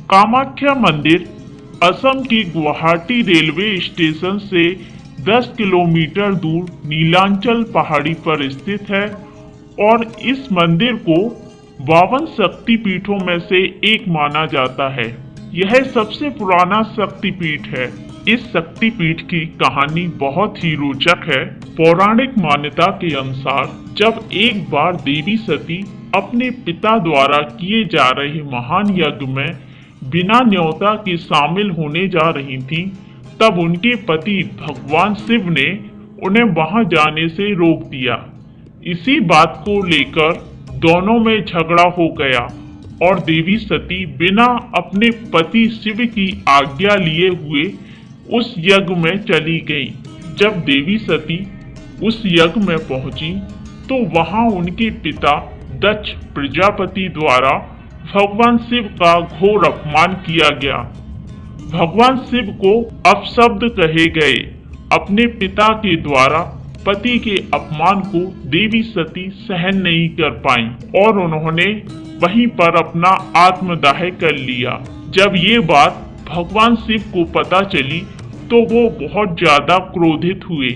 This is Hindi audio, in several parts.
कामाख्या मंदिर असम की गुवाहाटी रेलवे स्टेशन से 10 किलोमीटर दूर नीलांचल पहाड़ी पर स्थित है और इस मंदिर को 52 शक्तिपीठों में से एक माना जाता है। यह सबसे पुराना शक्तिपीठ है। इस शक्तिपीठ की कहानी बहुत ही रोचक है। पौराणिक मान्यता के अनुसार जब एक बार देवी सती अपने पिता द्वारा किए जा रहे महान यज्ञ में बिना न्योता के शामिल होने जा रही थी, तब उनके पति भगवान शिव ने उन्हें वहां जाने से रोक दिया। इसी बात को लेकर दोनों में झगड़ा हो गया और देवी सती बिना अपने पति शिव की आज्ञा लिए हुए उस यज्ञ में चली गई। जब देवी सती उस यज्ञ में पहुंची तो वहां उनके पिता दक्ष प्रजापति द्वारा भगवान शिव का घोर अपमान किया गया। भगवान शिव को अपशब्द कहे गए। अपने पिता के द्वारा पति के अपमान को देवी सती सहन नहीं कर पाई और उन्होंने वहीं पर अपना आत्मदाह कर लिया। जब ये बात भगवान शिव को पता चली तो वो बहुत ज्यादा क्रोधित हुए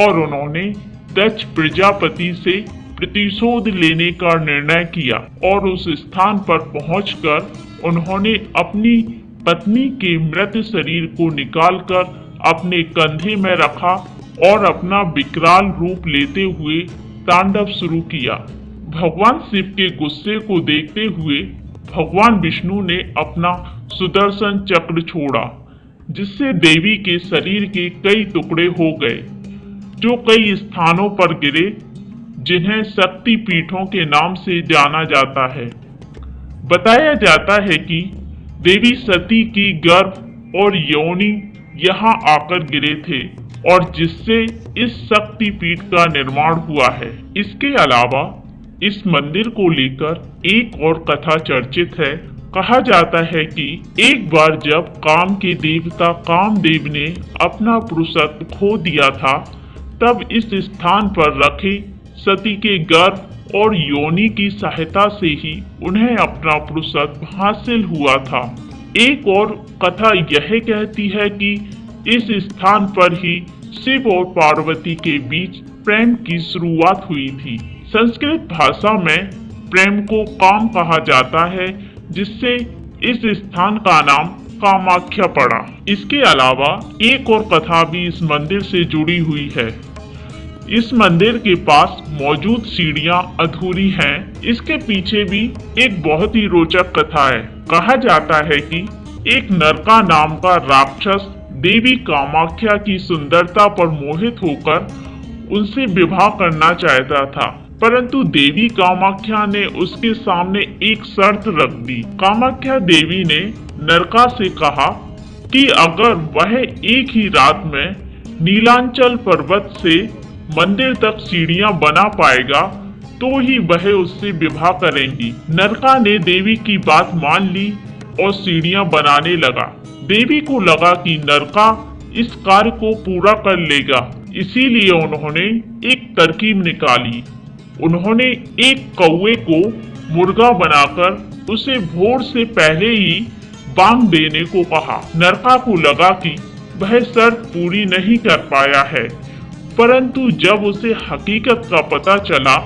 और उन्होंने दक्ष प्रजापति से प्रतिशोध लेने का निर्णय किया और उस स्थान पर पहुंचकर उन्होंने अपनी पत्नी के मृत शरीर को निकालकर अपने कंधे में रखा और अपना विकराल रूप लेते हुए तांडव शुरू किया। भगवान शिव के गुस्से को देखते हुए भगवान विष्णु ने अपना सुदर्शन चक्र छोड़ा, जिससे देवी के शरीर के कई टुकड़े हो गए, जो कई स्थानों पर गिरे, जिन्हें शक्ति पीठों के नाम से जाना जाता है। बताया जाता है कि देवी सती की गर्भ और योनि यहाँ आकर गिरे थे और जिससे इस शक्ति पीठ का निर्माण हुआ है। इसके अलावा इस मंदिर को लेकर एक और कथा चर्चित है। कहा जाता है कि एक बार जब काम के देवता कामदेव ने अपना पुरुषत्व खो दिया था, तब इस स्थान पर रखे सती के गर्भ और योनि की सहायता से ही उन्हें अपना पुरुषत्व हासिल हुआ था। एक और कथा यह कहती है कि इस स्थान पर ही शिव और पार्वती के बीच प्रेम की शुरुआत हुई थी। संस्कृत भाषा में प्रेम को काम कहा जाता है, जिससे इस स्थान का नाम कामाख्या पड़ा। इसके अलावा एक और कथा भी इस मंदिर से जुड़ी हुई है। इस मंदिर के पास मौजूद सीढ़ियां अधूरी हैं। इसके पीछे भी एक बहुत ही रोचक कथा है। कहा जाता है कि एक नरका नाम का राक्षस देवी कामाख्या की सुंदरता पर मोहित होकर उनसे विवाह करना चाहता था, परंतु देवी कामाख्या ने उसके सामने एक शर्त रख दी। कामाख्या देवी ने नरका से कहा कि अगर वह एक ही रात में नीलांचल पर्वत से मंदिर तक सीढ़ियां बना पाएगा तो ही वह उससे विवाह करेंगी। नरका ने देवी की बात मान ली और सीढ़ियां बनाने लगा। देवी को लगा कि नरका इस कार्य को पूरा कर लेगा, इसीलिए उन्होंने एक तरकीब निकाली। उन्होंने एक कौवे को मुर्गा बनाकर उसे भोर से पहले ही बांग देने को कहा। नरका को लगा कि वह शर्त पूरी नहीं कर पाया है, परंतु जब उसे हकीकत का पता चला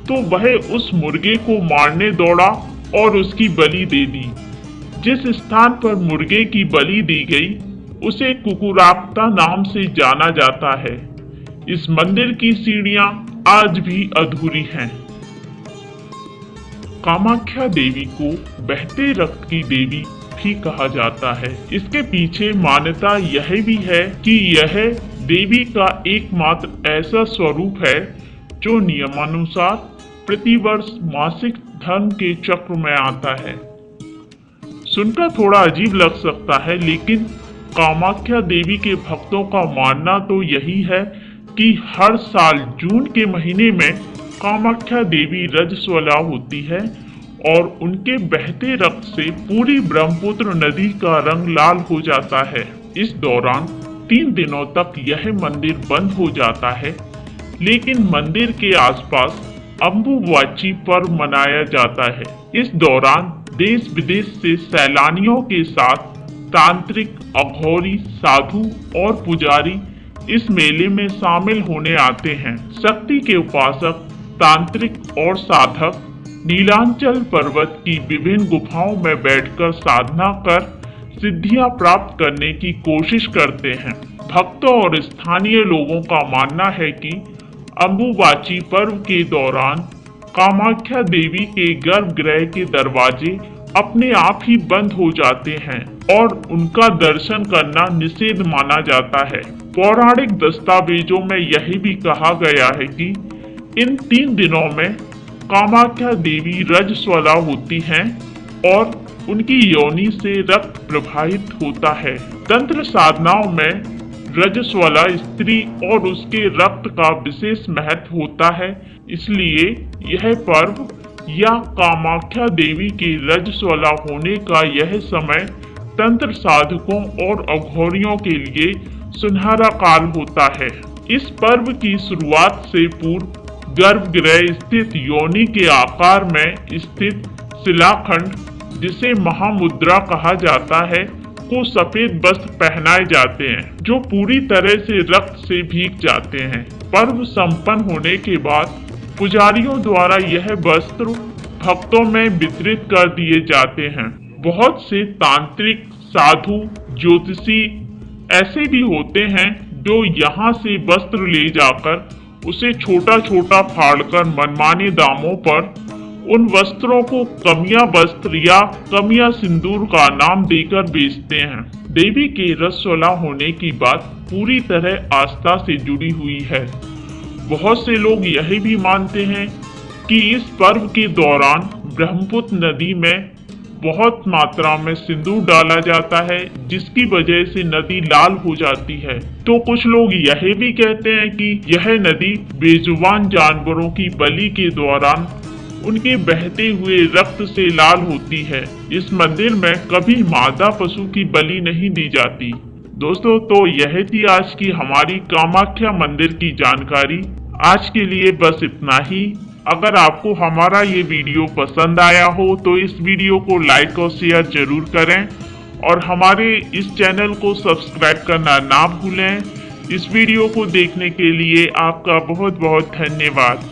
तो वह उस मुर्गे को मारने दौड़ा और उसकी बलि दे दी। जिस स्थान पर मुर्गे की बलि दी गई उसे कुकुराक्ता नाम से जाना जाता है। इस मंदिर की सीढ़ियां आज भी अधूरी हैं। कामाख्या देवी को बहते रक्त की देवी भी कहा जाता है। इसके पीछे मान्यता यह भी है कि यह देवी का एकमात्र ऐसा स्वरूप है जो नियमानुसार प्रतिवर्ष मासिक धर्म के चक्र में आता है। सुनकर थोड़ा अजीब लग सकता है, लेकिन कामाख्या देवी के भक्तों का मानना तो यही है कि हर साल जून के महीने में कामाख्या देवी रजस्वला होती है और उनके बहते रक्त से पूरी ब्रह्मपुत्र नदी का रंग लाल हो जाता है। इस दौरान 3 दिनों तक यह मंदिर बंद हो जाता है, लेकिन मंदिर के आसपास अम्बुबाची पर्व मनाया जाता है। इस दौरान देश विदेश से सैलानियों के साथ तांत्रिक, अघोरी, साधु और पुजारी इस मेले में शामिल होने आते हैं। शक्ति के उपासक, तांत्रिक और साधक नीलांचल पर्वत की विभिन्न गुफाओं में बैठकर साधना कर सिद्धियां प्राप्त करने की कोशिश करते हैं। भक्तों और स्थानीय लोगों का मानना है कि अंबुबाची पर्व के दौरान कामाख्या देवी के गर्भगृह के दरवाजे अपने आप ही बंद हो जाते हैं और उनका दर्शन करना निषेध माना जाता है। पौराणिक दस्तावेजों में यह भी कहा गया है कि इन 3 दिनों में कामाख्या देवी रजस्वला होती हैं और उनकी योनि से रक्त प्रवाहित होता है। तंत्र साधनाओं में रजस्वला स्त्री और उसके रक्त का विशेष महत्व होता है, इसलिए यह पर्व या कामाख्या देवी के रजस्वला होने का यह समय तंत्र साधकों और अघोरियों के लिए सुनहरा काल होता है। इस पर्व की शुरुआत से पूर्व गर्भगृह स्थित योनि के आकार में स्थित शिलाखंड, जिसे महामुद्रा कहा जाता है, को सफेद वस्त्र पहनाए जाते हैं जो पूरी तरह से रक्त से भीग जाते हैं। पर्व संपन्न होने के बाद पुजारियों द्वारा यह वस्त्र भक्तों में वितरित कर दिए जाते हैं। बहुत से तांत्रिक, साधु, ज्योतिषी ऐसे भी होते हैं जो यहाँ से वस्त्र ले जाकर उसे छोटा छोटा फाड़कर मनमाने दामों पर उन वस्त्रों को कमिया वस्त्र या कमिया सिंदूर का नाम देकर बेचते हैं। देवी के रजस्वला होने की बात पूरी तरह आस्था से जुड़ी हुई है। बहुत से लोग यह भी मानते हैं कि इस पर्व के दौरान ब्रह्मपुत्र नदी में बहुत मात्रा में सिंदूर डाला जाता है, जिसकी वजह से नदी लाल हो जाती है। तो कुछ लोग यह भी कहते हैं कि यह नदी बेजुबान जानवरों की बलि के दौरान उनके बहते हुए रक्त से लाल होती है। इस मंदिर में कभी मादा पशु की बलि नहीं दी जाती। दोस्तों, तो यह थी आज की हमारी कामाख्या मंदिर की जानकारी। आज के लिए बस इतना ही। अगर आपको हमारा ये वीडियो पसंद आया हो तो इस वीडियो को लाइक और शेयर जरूर करें और हमारे इस चैनल को सब्सक्राइब करना ना भूलें। इस वीडियो को देखने के लिए आपका बहुत बहुत धन्यवाद।